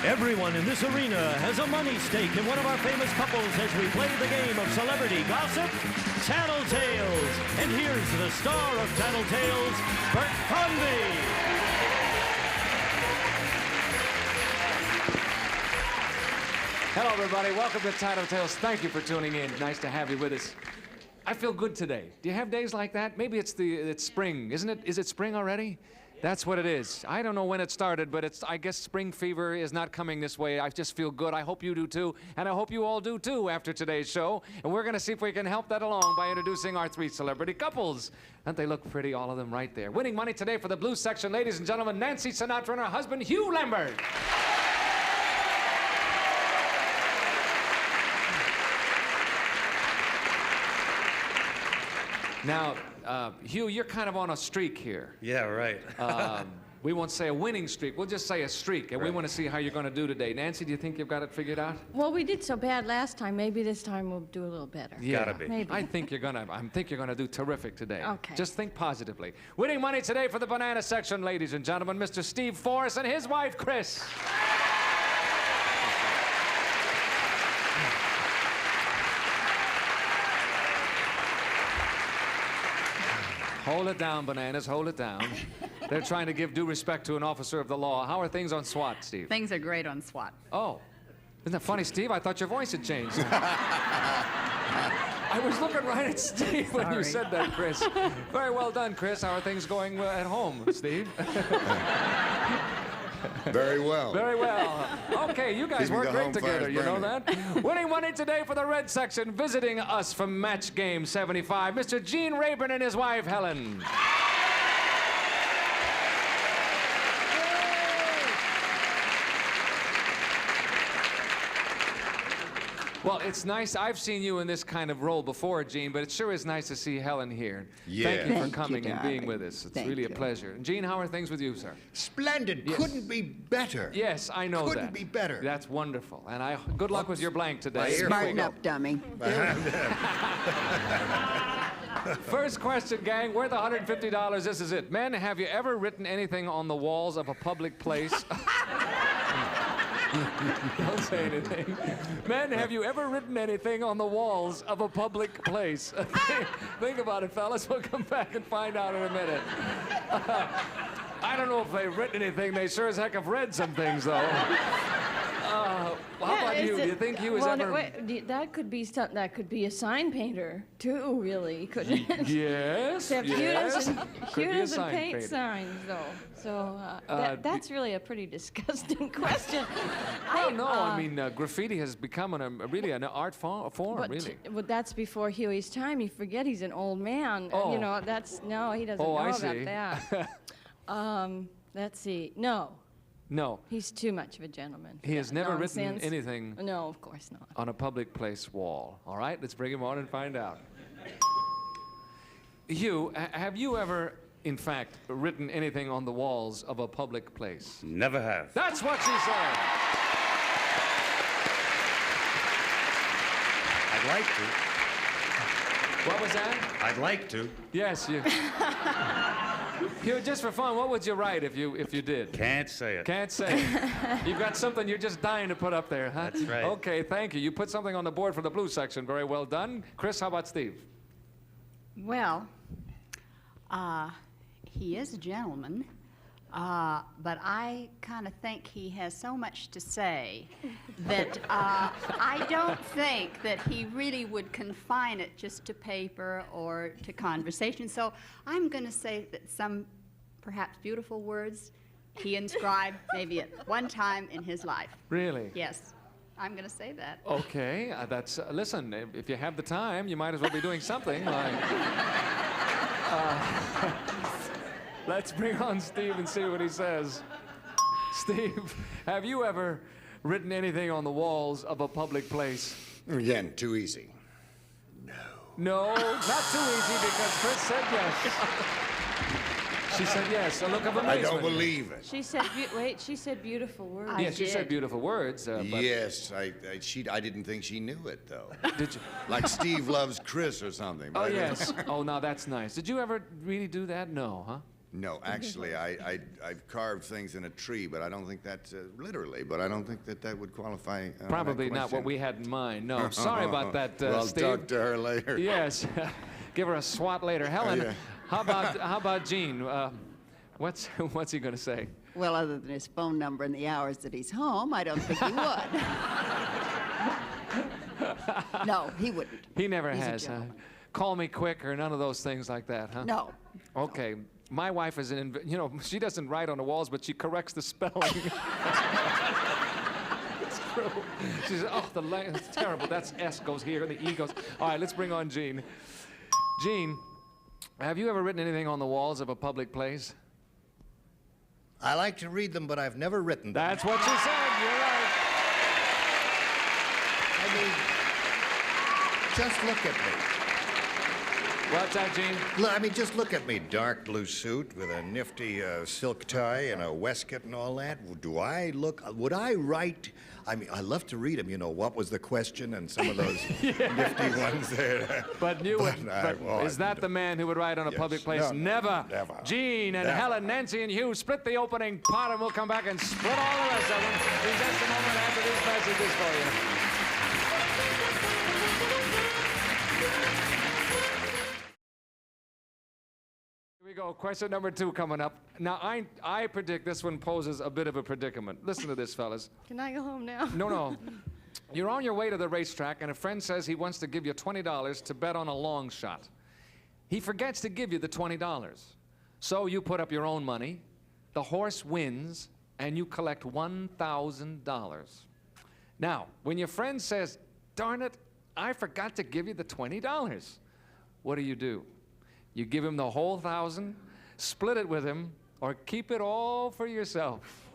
Everyone in this arena has a money stake in one of our famous couples as we play the game of celebrity gossip, Tattletales. And here's the star of Tattletales, Bert Convy. Hello, everybody. Welcome to Tattletales. Thank you for tuning in. Nice to have you with us. I feel good today. Do you have days like that? Maybe it's spring, isn't it? Is it spring already? That's what it is. I don't know when it started, but I guess spring fever is not coming this way. I just feel good. I hope you do too, and I hope you all do too after today's show. And we're going to see if we can help that along by introducing our three celebrity couples. Don't they look pretty, all of them right there? Winning money today for the blue section, ladies and gentlemen, Nancy Sinatra and her husband, Hugh Lambert. Now, Hugh, you're kind of on a streak here. Yeah, right. We won't say a winning streak. We'll just say a streak, and we want to see how you're going to do today. Nancy, do you think you've got it figured out? Well, we did so bad last time. Maybe this time we'll do a little better. Yeah, gotta be. Maybe. I think you're gonna do terrific today. Okay. Just think positively. Winning money today for the banana section, ladies and gentlemen, Mr. Steve Forrest and his wife, Cris. Hold it down, bananas, hold it down. They're trying to give due respect to an officer of the law. How are things on SWAT, Steve? Things are great on SWAT. Oh. Isn't that funny, Steve? I thought your voice had changed. I was looking right at Steve when you said that, Cris. Very well done, Cris. How are things going at home, Steve? Very well. Very well. Okay, you guys Keeping work the great home together, fires you know burning. that? Winning money today for the red section, visiting us from Match Game 75, Mr. Gene Rayburn and his wife, Helen. Well, it's nice. I've seen you in this kind of role before, Gene, but it sure is nice to see Helen here. Yeah. Thank you for Thank you, coming and being darling. with us. It's Thank really a you. pleasure. Gene, how are things with you, sir? Splendid. Yes. Couldn't be better. Yes, I know that. Couldn't be better. That's wonderful. And good luck with your blank today. My ear- Here we Smarten go. up, dummy. First question, gang. Worth $150. This is it. Men, have you ever written anything on the walls of a public place? Don't say anything. Men, have you ever written anything on the walls of a public place? Think about it, fellas. We'll come back and find out in a minute. I don't know if they've written anything. They sure as heck have read some things, though. How about you? Do you think he was ever... That could be something. That could be a sign painter too, really, couldn't it? Yes, Except yes. Hugh Could be a doesn't sign paint painter. signs, though. So that's really a pretty disgusting question. Well, no, I mean, graffiti has become really an art form, really. But that's before Huey's time. You forget he's an old man. Oh. You know, he doesn't know I about see. that. Let's see. No, No, he's too much of a gentleman. for he has that never written nonsense. anything No, of course not. on a public place wall. All right, let's bring him on and find out. Hugh, have you ever, in fact, written anything on the walls of a public place? Never have. That's what she said. I'd like to. What was that? I'd like to. Yes, you. Hugh, just for fun, what would you write if you did? Can't say it. Can't say. You've got something you're just dying to put up there, huh? That's right. Okay, thank you. You put something on the board for the blue section. Very well done. Cris, how about Steve? Well, he is a gentleman, but I kind of think he has so much to say that I don't think that he really would confine it just to paper or to conversation. So I'm going to say that some perhaps beautiful words he inscribed maybe at one time in his life. Really? Yes, I'm going to say that. Okay, listen, if you have the time, you might as well be doing something like... Let's bring on Steve and see what he says. Steve, have you ever written anything on the walls of a public place? Again, too easy. No, not too easy because Cris said yes. She said yes, a look of amazement. I don't believe it. She said, she said beautiful words. I Yes, she said did. beautiful words. But Yes, I didn't think she knew it, though. Did you? Like Steve loves Cris or something. Oh, but- yes. Oh, now that's nice. Did you ever really do that? No, huh? No, actually, I've carved things in a tree, but I don't think that's literally. But I don't think that would qualify. Probably that not what question. we had in mind. No, sorry about that, Well, Steve. talk to her later. Yes, give her a swat later. Helen, Yeah. how about Gene? What's he going to say? Well, other than his phone number and the hours that he's home, I don't think he would. No, he wouldn't. He never He's a has. Huh? gentleman. Call me quick or none of those things like that, huh? No. Okay. My wife is she doesn't write on the walls, but she corrects the spelling. It's true. She says, oh, it's terrible. That's S goes here, and the E goes. All right, let's bring on Gene. Gene, have you ever written anything on the walls of a public place? I like to read them, but I've never written them. That's what you said. You're right. I mean, just look at me. What's that, Gene? I mean, just look at me. Dark blue suit with a nifty silk tie and a waistcoat and all that. Would I write? I mean, I love to read them. You know, what was the question and some of those nifty ones there. But is that the man who would write on a public place? No, Never. never. Gene and Never. Helen, Nancy and Hugh, split the opening pot and we'll come back and split all the rest of them in just a moment after these messages for you. Here we go. Question number 2 coming up. Now, I predict this one poses a bit of a predicament. Listen to this, fellas. Can I go home now? No. You're on your way to the racetrack, and a friend says he wants to give you $20 to bet on a long shot. He forgets to give you the $20. So you put up your own money, the horse wins, and you collect $1,000. Now, when your friend says, darn it, I forgot to give you the $20, what do? You give him the whole 1,000, split it with him, or keep it all for yourself.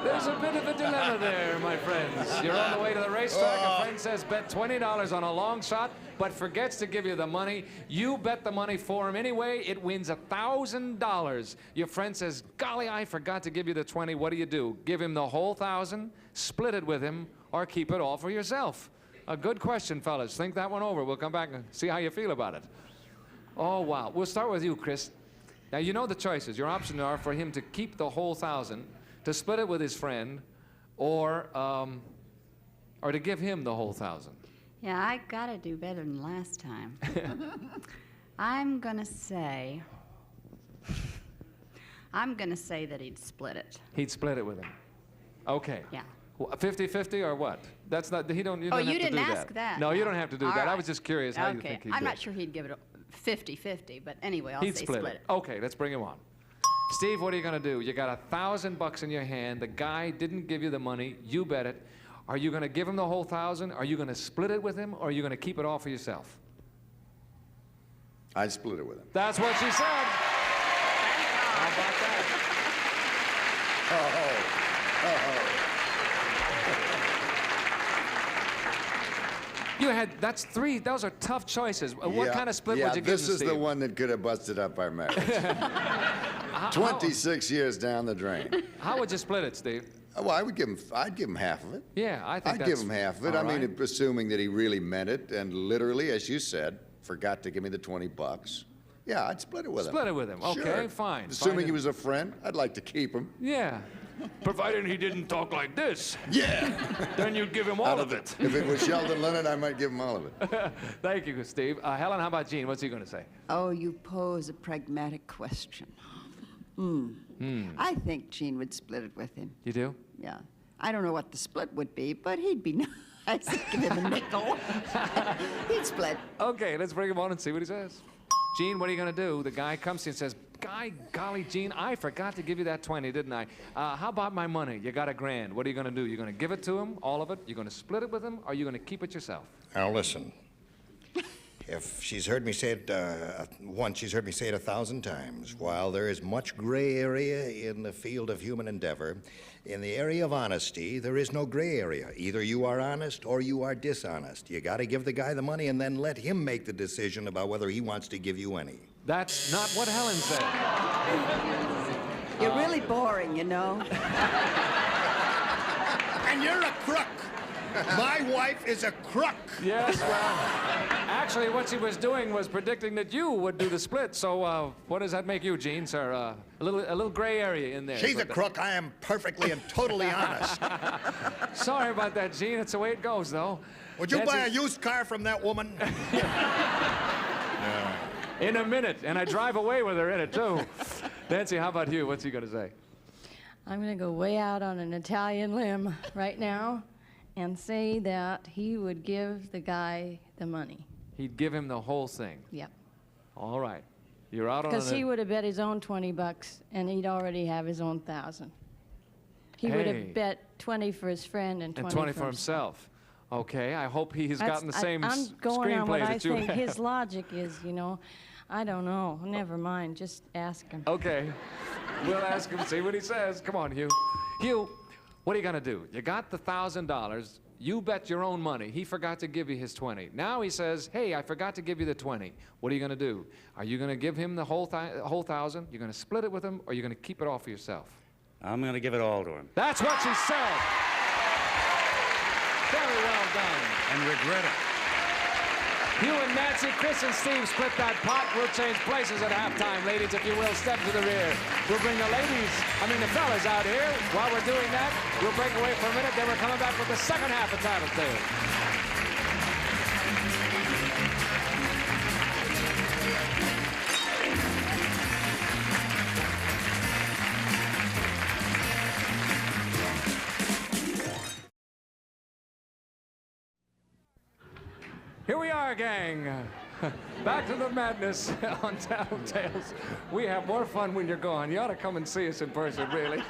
There's a bit of a dilemma there, my friends. You're on the way to the racetrack. A friend says bet $20 on a long shot, but forgets to give you the money. You bet the money for him anyway. It wins $1,000. Your friend says, golly, I forgot to give you the 20. What do? Give him the whole 1,000, split it with him, or keep it all for yourself? A good question, fellas. Think that one over. We'll come back and see how you feel about it. Oh, wow. We'll start with you, Cris. Now, you know the choices. Your options are for him to keep the whole 1,000, to split it with his friend, or to give him the whole 1,000. Yeah, I gotta do better than last time. I'm gonna say that he'd split it. He'd split it with him. Okay. Yeah. 50-50 or what? That's not. You don't have to do that. Oh, you didn't ask that. No, you don't have to do All that. I right. was just curious how you think he'd do I'm it. not sure he'd give it 50-50, but anyway, I'll He'd say split it. Okay, let's bring him on. Steve, what are you going to do? You got $1,000 in your hand. The guy didn't give you the money. You bet it. Are you going to give him the whole 1,000? Are you going to split it with him? Or are you going to keep it all for yourself? I'd split it with him. That's what she said. How about that? That's 3. Those are tough choices. What kind of split would you give him, this is Steve? the one that could have busted up our marriage. 26 years down the drain. How would you split it, Steve? Well, I'd give him half of it. Yeah, I think I'd that's give him half of it. all I mean, right. assuming that he really meant it and literally, as you said, forgot to give me the $20. Yeah, I'd split it with him. Split it with him. Okay, Sure. fine. Assuming fine. he was a friend, I'd like to keep him. Yeah. Provided he didn't talk like this. Yeah. Then you'd give him all of it. If it was Sheldon Leonard, I might give him all of it. Thank you, Steve. Helen, how about Gene? What's he going to say? Oh, you pose a pragmatic question. I think Gene would split it with him. You do? Yeah. I don't know what the split would be, but he'd be nice to give him a nickel. He'd split. Okay, let's bring him on and see what he says. Gene, what are you going to do? The guy comes to you and says, golly, Gene, I forgot to give you that 20, didn't I? How about my money? You got $1,000. What are you going to do? You're going to give it to him, all of it? You're going to split it with him, or are you going to keep it yourself? Now listen. If she's heard me say it once, she's heard me say it 1,000 times. While there is much gray area in the field of human endeavor, in the area of honesty, there is no gray area. Either you are honest or you are dishonest. You got to give the guy the money and then let him make the decision about whether he wants to give you any. That's not what Helen said. You're really boring, you know. And you're a crook. My wife is a crook. Yes, well, actually, what she was doing was predicting that you would do the split. So, what does that make you, Gene, sir? A little gray area in there. She's a crook. I am perfectly and totally honest. Sorry about that, Gene. It's the way it goes, though. Would you Nancy- buy a used car from that woman? In a minute, and I drive away with her in it, too. Nancy, how about you? What's he going to say? I'm going to go way out on an Italian limb right now and say that he would give the guy the money. He'd give him the whole thing. Yep. All right. You're out on Because he a... would have bet his own $20, and he'd already have his own 1,000. He would Hey. have bet 20 for his friend and 20, And 20 for himself. Okay, I hope he has gotten the same I'm going on screenplay what I that you think have. his logic is, you know. I don't know. Never mind. Just ask him. Okay. We'll ask him, see what he says. Come on, Hugh. Hugh, what are you going to do? You got the $1,000. You bet your own money. He forgot to give you his 20. Now he says, hey, I forgot to give you the 20. What are you going to do? Are you going to give him the whole 1,000? You're going to split it with him, or you're going to keep it all for yourself? I'm going to give it all to him. That's what she said. Very well done. And regret it. Hugh and Nancy, Cris and Steve split that pot. We'll change places at halftime. Ladies, if you will, step to the rear. We'll bring the fellas out here. While we're doing that, we'll break away for a minute. Then we're coming back with the second half of Tattletales. Here we are, gang. Back to the madness on Tattletales. We have more fun when you're gone. You ought to come and see us in person, really.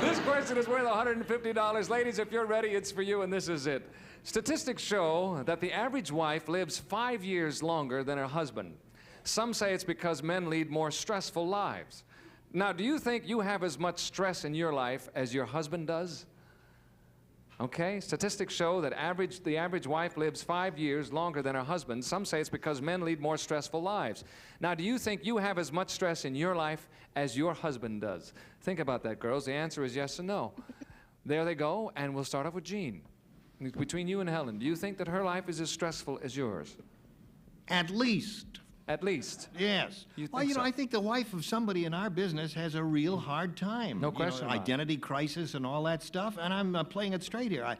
This question is worth $150. Ladies, if you're ready, it's for you, and this is it. Statistics show that the average wife lives 5 years longer than her husband. Some say it's because men lead more stressful lives. Now, do you think you have as much stress in your life as your husband does? Okay, statistics show that the average wife lives 5 years longer than her husband. Some say it's because men lead more stressful lives. Now, do you think you have as much stress in your life as your husband does? Think about that, girls. The answer is yes and no. There they go, and we'll start off with Jean. Between you and Helen, do you think that her life is as stressful as yours? At least. At least. Yes. Well, you know, I think the wife of somebody in our business has a real hard time. No question about it. Identity crisis and all that stuff, and I'm playing it straight here.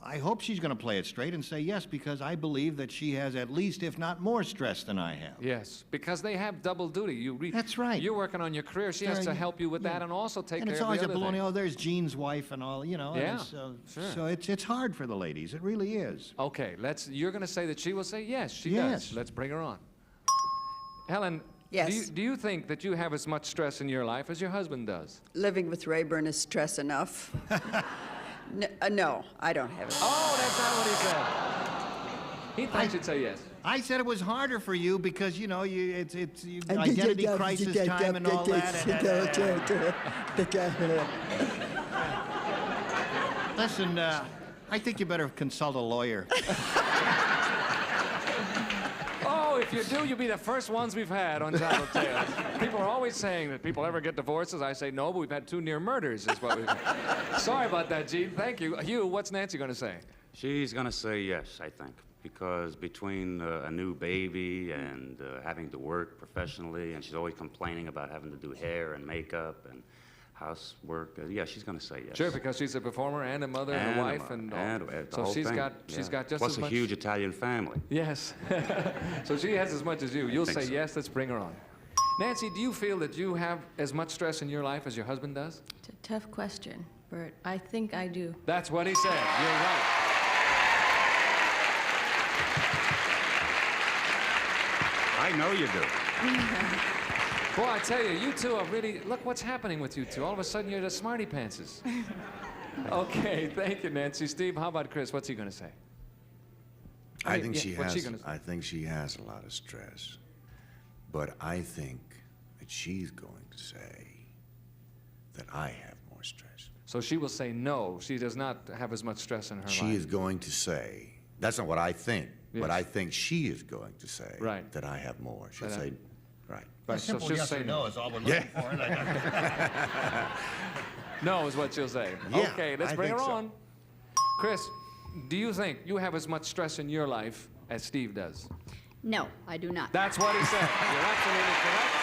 I hope she's going to play it straight and say yes, because I believe that she has at least, if not more, stress than I have. Yes, because they have double duty. That's right. You're working on your career. She has to help you with that and also take care of the other And it's always a baloney. thing. Oh, there's Jean's wife and all, you know. Yeah, and sure. So it's hard for the ladies. It really is. Okay, you're going to say that she will say yes, she Yes. does. Let's bring her on. Helen, Yes. do you think that you have as much stress in your life as your husband does? Living with Rayburn is stress enough. No, I don't have it. Oh, that's not what he said. He thought you'd say yes. I said it was harder for you because, you know, it's identity crisis time and all that. Listen, I think you better consult a lawyer. Oh, if you do, you'll be the first ones we've had on Tattletales. People are always saying that people ever get divorces. I say no, but we've had 2 near murders is what we've had. Sorry about that, Gene. Thank you. Hugh, what's Nancy going to say? She's going to say yes, I think, because between a new baby and having to work professionally, and she's always complaining about having to do hair and makeup and housework, yeah, she's going to say yes. Sure, because she's a performer and a mother and a wife and all. the So whole she's thing. got just Plus as much. a huge Italian family. Yes. So she has as much as you. You'll think say so. yes. Let's bring her on. Nancy, do you feel that you have as much stress in your life as your husband does? It's a tough question, Bert. I think I do. That's what he said. You're right. I know you do. Boy, I tell you, you two are really, look what's happening with you two. All of a sudden, you're the smarty pantses. Okay, thank you, Nancy. Steve, how about Cris? What's he going to say? I think she what's has. she gonna say? I think she has a lot of stress, but I think that she's going to say that I have more stress. So she will say no, she does not have as much stress in her life. She is going to say, that's not what I think, Yes. but I think she is going to say Right. that I have more. She'll That I- say, right. Right, so she'll say no. is all we're looking for. No is what she'll say. Yeah, Okay, let's I bring her think so. on. Cris, do you think you have as much stress in your life as Steve does? No, I do not. That's what he said. You're absolutely correct.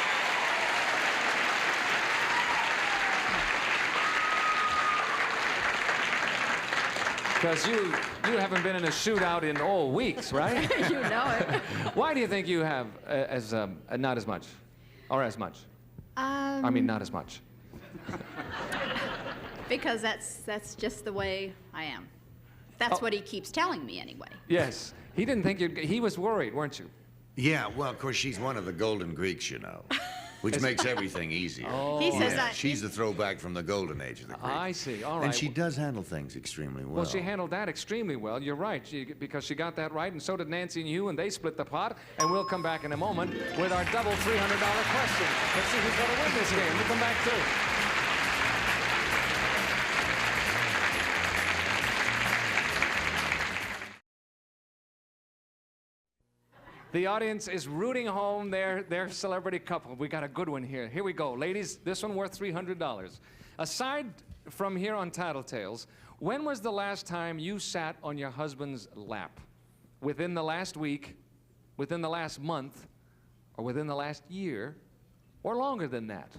Because you haven't been in a shootout in weeks, right? You know it. Why do you think you have not as much, or as much? I mean, not as much. Because that's just the way I am. That's what he keeps telling me anyway. Yes, he didn't think you'd. He was worried, weren't you? Yeah, well, of course, she's one of the golden Greeks, you know, which makes everything easier. He says Yeah, she's the throwback from the golden age of the Greeks. I see. All right. And she does handle things extremely well. Well, she handled that extremely well. You're right, because she got that right, and so did Nancy and Hugh, and they split the pot. And we'll come back in a moment with our double $300 question. Let's see who's going to win this game. We'll come back too. The audience is rooting home their celebrity couple. We got a good one here. Here we go. Ladies, this one worth $300. Aside from here on Tattletales, when was the last time you sat on your husband's lap? Within the last week, within the last month, or within the last year, or longer than that?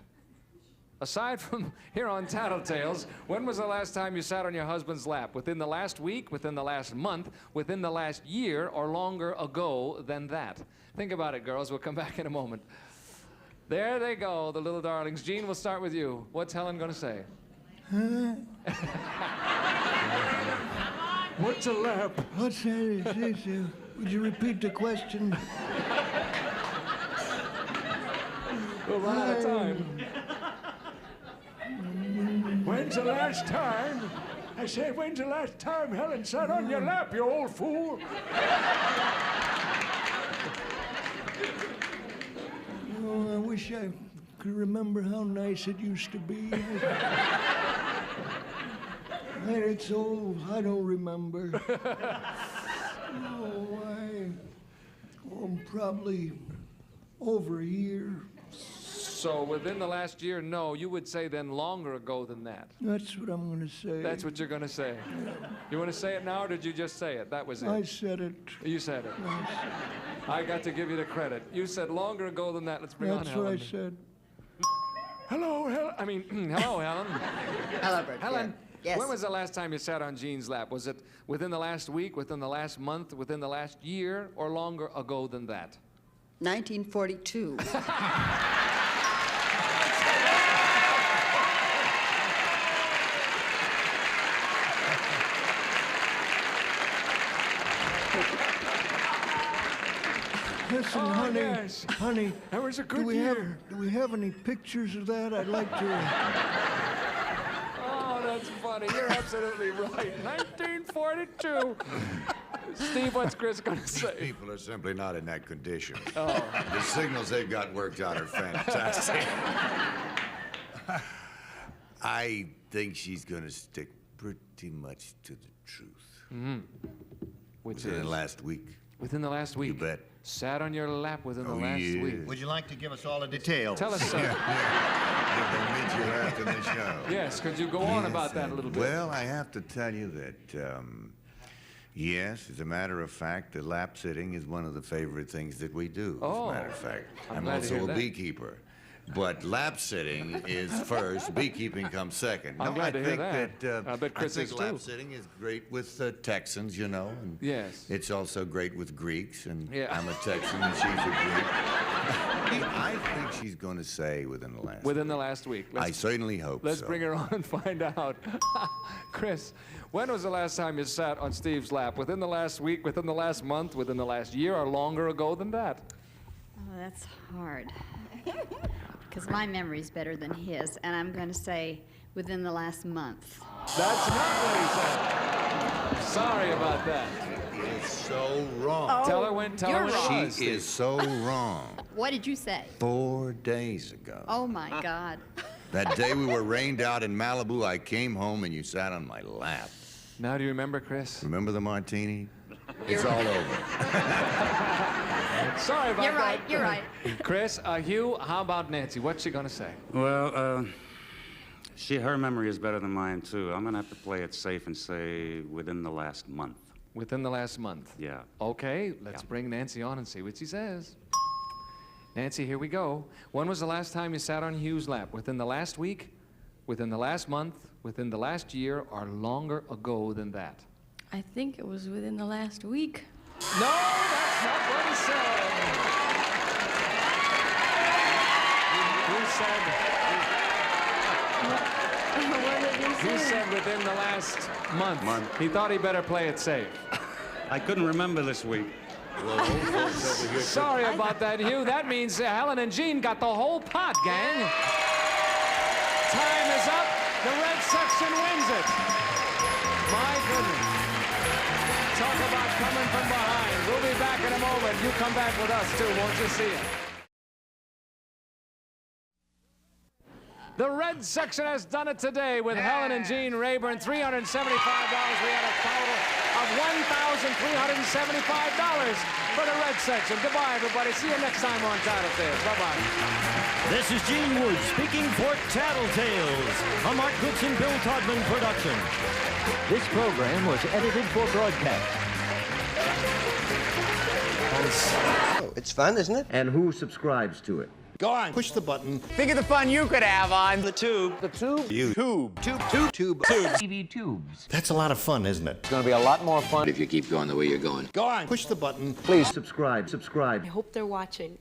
Aside from here on Tattletales, when was the last time you sat on your husband's lap? Within the last week, within the last month, within the last year, or longer ago than that? Think about it, girls. We'll come back in a moment. There they go, the little darlings. Gene, we'll start with you. What's Helen going to say? What's a lap? What's that? Would you repeat the question? We'll run out of time. When's the last time? I said, when's the last time Helen sat on your lap, you old fool? Oh, I wish I could remember how nice it used to be. It's old. I don't remember. I'm probably over a year. So within the last year, no. You would say then longer ago than that. That's what I'm going to say. That's what you're going to say. You want to say it now, or did you just say it? That was it. I said it. You said it. I got to give you the credit. You said longer ago than that. Let's bring on Helen. That's what I said. Hello, Helen. Hello, Helen. Hello, Bert. Helen, Yes. when was the last time you sat on Gene's lap? Was it within the last week, within the last month, within the last year, or longer ago than that? 1942. Listen, honey, yes. honey, That was a good do year. we have any pictures of that? I'd like to. Oh, that's funny. You're absolutely right. 1942. Steve, what's Cris going to say? People are simply not in that condition. Oh. The signals they've got worked out are fantastic. I think she's going to stick pretty much to the truth. Mm-hmm. Which Within is? the last week. Within the last week. You bet. Sat on your lap within the last yeah. week. Would you like to give us all the details? Tell us, sir. We'll meet you after the show. Yes, could you go on about that a little bit? Well, I have to tell you that, yes, as a matter of fact, the lap sitting is one of the favorite things that we do, as a matter of fact. I'm glad to also hear a that. beekeeper. But lap sitting is first, beekeeping comes second. I'm glad to hear that. I bet Cris I think is lap too. sitting is great with Texans, you know. And Yes. It's also great with Greeks, and Yeah. I'm a Texan and she's a Greek. I think she's going to say within the last Within the last week. I certainly hope Let's so. bring her on and find out. Cris, when was the last time you sat on Steve's lap? Within the last week, within the last month, within the last year, or longer ago than that? Oh, that's hard. Because my memory's better than his, and I'm going to say within the last month. That's not what he said. Sorry about that. It's so wrong. Tell her when it was. She is so wrong. What did you say? 4 days ago. Oh, my God. That day we were rained out in Malibu, I came home and you sat on my lap. Now do you remember, Cris? Remember the martini? It's all over. Sorry about You're that. right, you're right. Cris, Hugh, how about Nancy? What's she going to say? Well, Her memory is better than mine, too. I'm going to have to play it safe and say within the last month. Within the last month? Yeah. Okay, let's bring Nancy on and see what she says. Nancy, here we go. When was the last time you sat on Hugh's lap? Within the last week? Within the last month? Within the last year? Or longer ago than that? I think it was within the last week. No, that's not what he said. He said... What did he say? He said within the last month. He thought he better play it safe. I couldn't remember this week. Sorry about that, Hugh. That means Helen and Jean got the whole pot, gang. Time is up. The red section wins it. My goodness. Talk about coming from behind. We'll be back in a moment. You come back with us, too. Won't you see it? The red section has done it today with Helen and Jean Rayburn. $375. We had a total of $1,375 for the red section. Goodbye, everybody. See you next time on Tattletales. Bye-bye. This is Gene Wood speaking for Tattletales, a Mark Goodson, Bill Todman production. This program was edited for broadcast. Oh, it's fun, isn't it? And who subscribes to it? Go on. Push the button. Think of the fun you could have on the tube. The tube? Tube. TV tubes. That's a lot of fun, isn't it? It's going to be a lot more fun if you keep going the way you're going. Go on. Push the button. Please subscribe. I hope they're watching.